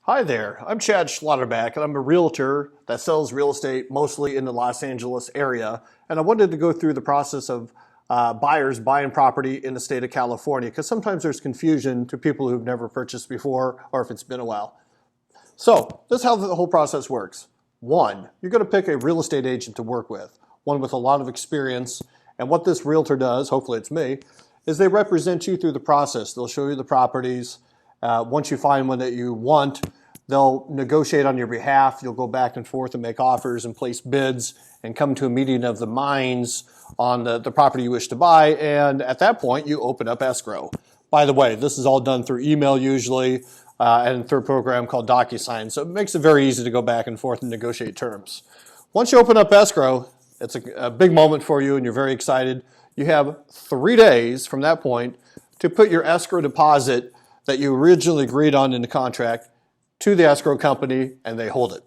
Hi there, I'm Chad Schlotterback and I'm a realtor that sells real estate mostly in the Los Angeles area. And I wanted to go through the process of buyers buying property in the state of California because sometimes there's confusion to people who've never purchased before or if it's been a while. So this is how the whole process works. One, you're going to pick a real estate agent to work with, one with a lot of experience. And what this realtor does, hopefully it's me, is they represent you through the process. They'll show you the properties. Once you find one that you want, they'll negotiate on your behalf. You'll go back and forth and make offers and place bids and come to a meeting of the minds on the property you wish to buy. And at that point, you open up escrow. By the way, this is all done through email usually and through a program called DocuSign. So it makes it very easy to go back and forth and negotiate terms. Once you open up escrow, it's a big moment for you and you're very excited. You have 3 days from that point to put your escrow deposit that you originally agreed on in the contract to the escrow company, and they hold it.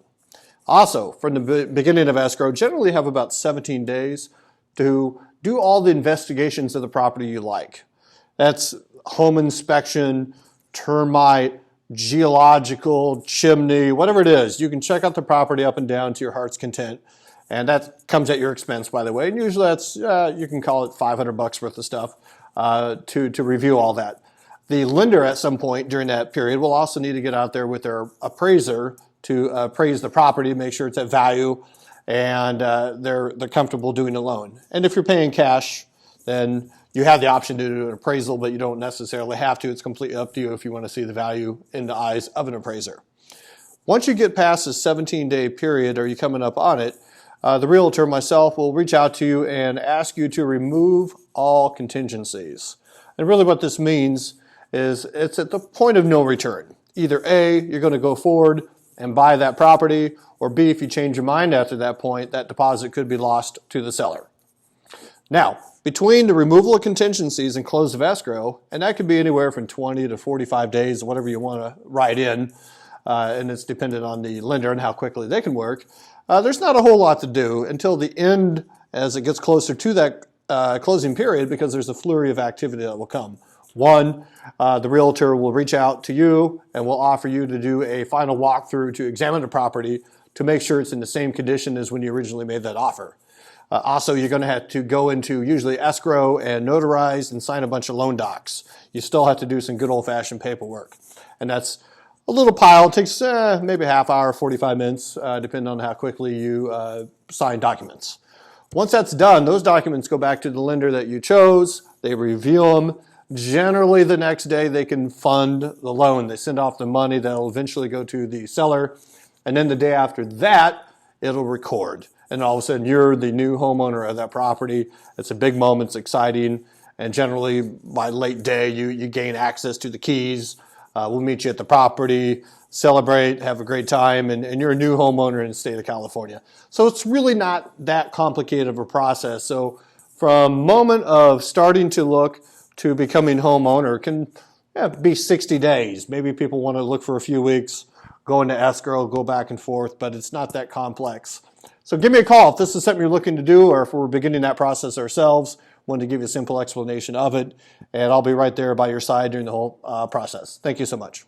Also, from the beginning of escrow, generally have about 17 days to do all the investigations of the property you like. That's home inspection, termite, geological, chimney, whatever it is. You can check out the property up and down to your heart's content. And that comes at your expense, by the way. And usually that's, you can call it $500 worth of stuff to review all that. The lender at some point during that period will also need to get out there with their appraiser to appraise the property, make sure it's at value, and they're comfortable doing a loan. And if you're paying cash, then you have the option to do an appraisal, but you don't necessarily have to. It's completely up to you if you want to see the value in the eyes of an appraiser. Once you get past the 17-day period, or you coming up on it, the realtor, myself, will reach out to you and ask you to remove all contingencies. And really what this means is it's at the point of no return. Either A, you're going to go forward and buy that property, or B, if you change your mind after that point, that deposit could be lost to the seller. Now, between the removal of contingencies and close of escrow, and that could be anywhere from 20 to 45 days, whatever you want to write in, and it's dependent on the lender and how quickly they can work, there's not a whole lot to do until the end as it gets closer to that closing period, because there's a flurry of activity that will come. One, the realtor will reach out to you and will offer you to do a final walkthrough to examine the property to make sure it's in the same condition as when you originally made that offer. Also, you're going to have to go into usually escrow and notarize and sign a bunch of loan docs. You still have to do some good old-fashioned paperwork. And that's a little pile. It takes maybe a half hour, 45 minutes, depending on how quickly you sign documents. Once that's done, those documents go back to the lender that you chose. They review them. Generally, the next day they can fund the loan. They send off the money that will eventually go to the seller. And then the day after that, it'll record. And all of a sudden, you're the new homeowner of that property. It's a big moment. It's exciting. And generally, by late day, you gain access to the keys. We'll meet you at the property, celebrate, have a great time, and you're a new homeowner in the state of California. So it's really not that complicated of a process. So from moment of starting to look to becoming homeowner can be 60 days. Maybe people want to look for a few weeks, go into escrow, go back and forth, but it's not that complex. So give me a call if this is something you're looking to do, or if we're beginning that process ourselves. Want to give you a simple explanation of it, and I'll be right there by your side during the whole process. Thank you so much.